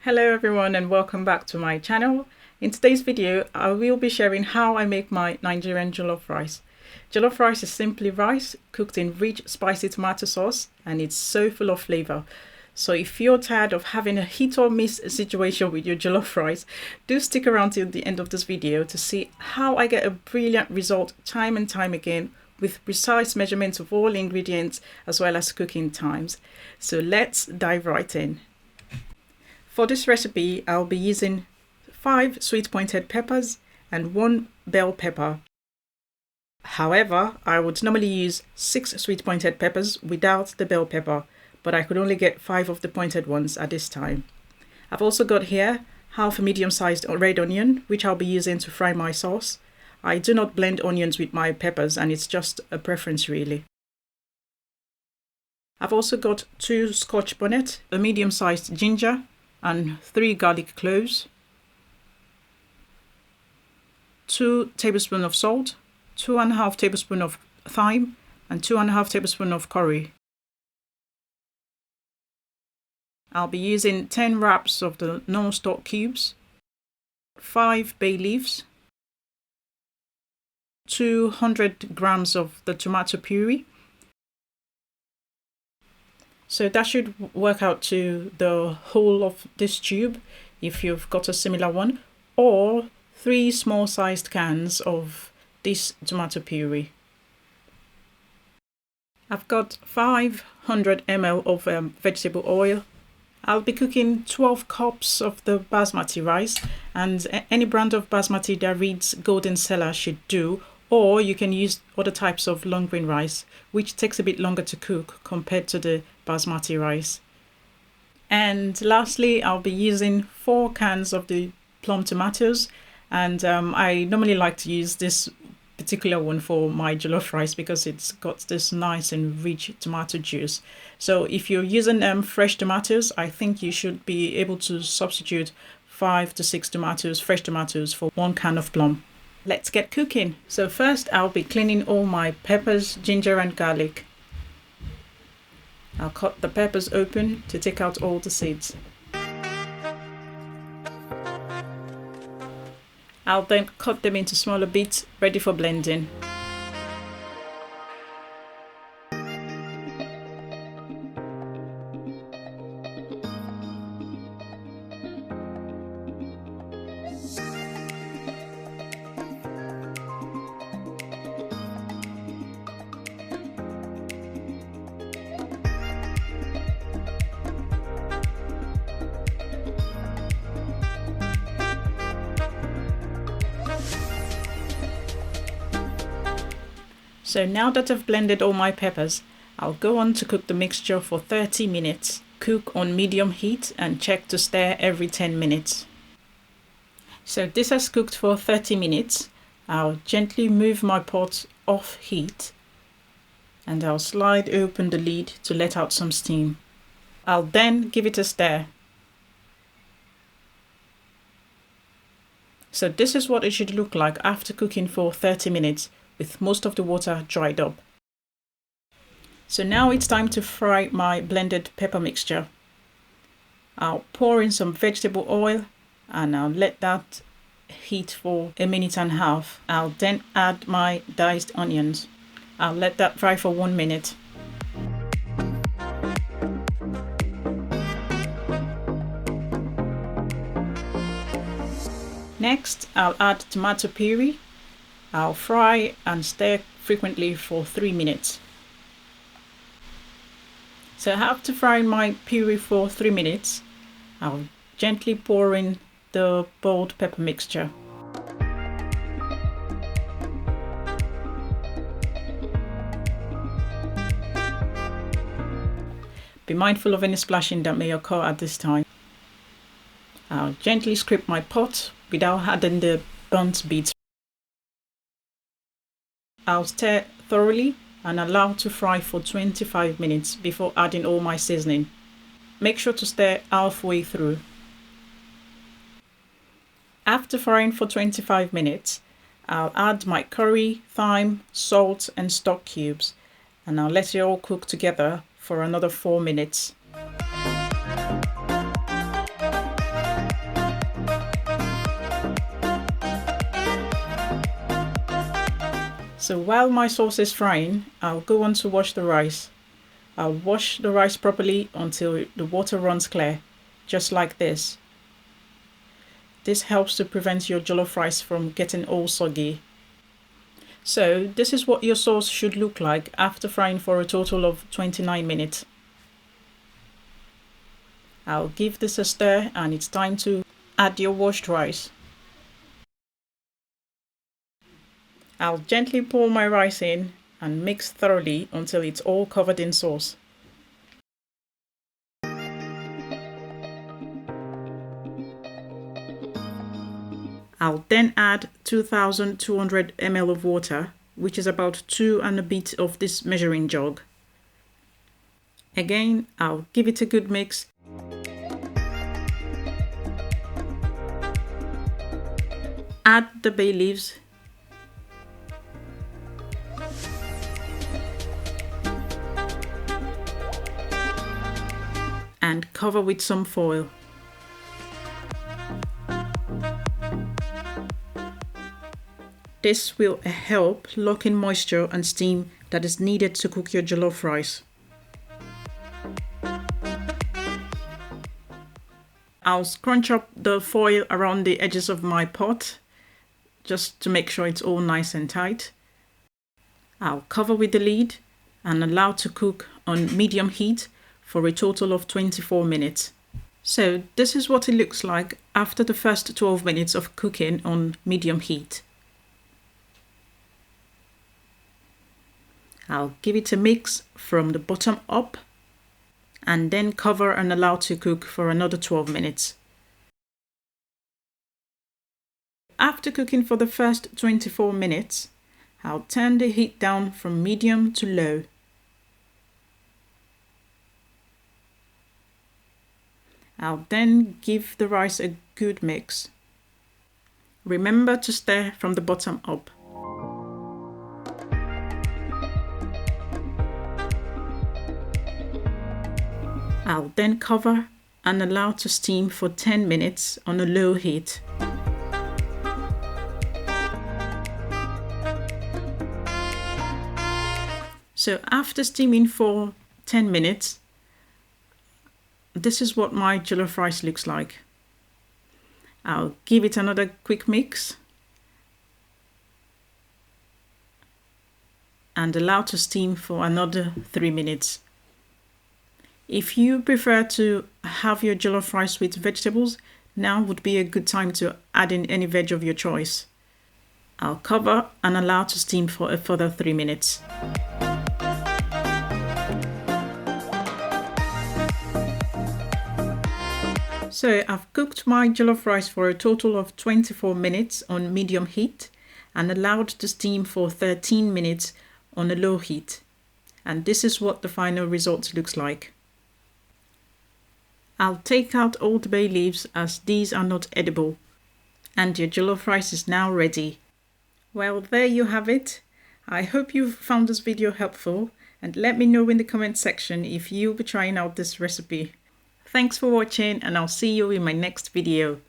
Hello everyone and welcome back to my channel. In today's video I will be sharing how I make my Nigerian jollof rice. Jollof rice is simply rice cooked in rich spicy tomato sauce and it's so full of flavor. So if you're tired of having a hit or miss situation with your jollof rice, do stick around till the end of this video to see how I get a brilliant result time and time again with precise measurements of all ingredients as well as cooking times. So let's dive right in. For this recipe, I'll be using 5 sweet pointed peppers and 1 bell pepper. However, I would normally use 6 sweet pointed peppers without the bell pepper, but I could only get 5 of the pointed ones at this time. I've also got here half a medium-sized red onion, which I'll be using to fry my sauce. I do not blend onions with my peppers and it's just a preference really. I've also got 2 scotch bonnet, a medium-sized ginger, and 3 garlic cloves, 2 tablespoons of salt, 2.5 tablespoons of thyme, and 2.5 tablespoons of curry. I'll be using 10 wraps of the Knorr stock cubes, 5 bay leaves, 200 grams of the tomato puree. So that should work out to the whole of this tube if you've got a similar one, or 3 small sized cans of this tomato puree. I've got 500 ml of vegetable oil. I'll be cooking 12 cups of the basmati rice, and any brand of basmati that reads golden seller should do, or you can use other types of long grain rice, which takes a bit longer to cook compared to the basmati rice. And lastly, I'll be using 4 cans of the plum tomatoes, and I normally like to use this particular one for my jollof rice because it's got this nice and rich tomato juice. So if you're using fresh tomatoes, I think you should be able to substitute 5 to 6 tomatoes, fresh tomatoes, for 1 can of plum. Let's get cooking. So first I'll be cleaning all my peppers, ginger and garlic. I'll cut the peppers open to take out all the seeds. I'll then cut them into smaller bits, ready for blending. So now that I've blended all my peppers, I'll go on to cook the mixture for 30 minutes. Cook on medium heat and check to stir every 10 minutes. So this has cooked for 30 minutes. I'll gently move my pot off heat and I'll slide open the lid to let out some steam. I'll then give it a stir. So this is what it should look like after cooking for 30 minutes. With most of the water dried up. So now it's time to fry my blended pepper mixture. I'll pour in some vegetable oil and I'll let that heat for 1.5 minutes. I'll then add my diced onions. I'll let that fry for 1 minute. Next, I'll add tomato puree. I'll fry and stir frequently for 3 minutes. So after frying my puree for 3 minutes, I'll gently pour in the boiled pepper mixture. Be mindful of any splashing that may occur at this time. I'll gently scrape my pot without adding the burnt bits. I'll stir thoroughly and allow to fry for 25 minutes before adding all my seasoning. Make sure to stir halfway through. After frying for 25 minutes, I'll add my curry, thyme, salt and stock cubes and I'll let it all cook together for another 4 minutes. So while my sauce is frying, I'll go on to wash the rice. I'll wash the rice properly until the water runs clear, just like this. This helps to prevent your jollof rice from getting all soggy. So this is what your sauce should look like after frying for a total of 29 minutes. I'll give this a stir and it's time to add your washed rice. I'll gently pour my rice in and mix thoroughly until it's all covered in sauce. I'll then add 2200 ml of water, which is about 2 and a bit of this measuring jug. Again, I'll give it a good mix. Add the bay leaves. And cover with some foil. This will help lock in moisture and steam that is needed to cook your jollof rice. I'll scrunch up the foil around the edges of my pot just to make sure it's all nice and tight. I'll cover with the lid and allow to cook on medium heat for a total of 24 minutes. So this is what it looks like after the first 12 minutes of cooking on medium heat. I'll give it a mix from the bottom up and then cover and allow to cook for another 12 minutes. After cooking for the first 24 minutes, I'll turn the heat down from medium to low. I'll then give the rice a good mix. Remember to stir from the bottom up. I'll then cover and allow to steam for 10 minutes on a low heat. So after steaming for 10 minutes, this is what my jollof rice looks like. I'll give it another quick mix and allow to steam for another 3 minutes. If you prefer to have your jollof rice with vegetables, now would be a good time to add in any veg of your choice. I'll cover and allow to steam for a further 3 minutes. So I've cooked my jollof rice for a total of 24 minutes on medium heat and allowed to steam for 13 minutes on a low heat. And this is what the final result looks like. I'll take out all the bay leaves as these are not edible. And your jollof rice is now ready. Well, there you have it. I hope you found this video helpful and let me know in the comment section if you'll be trying out this recipe. Thanks for watching and I'll see you in my next video.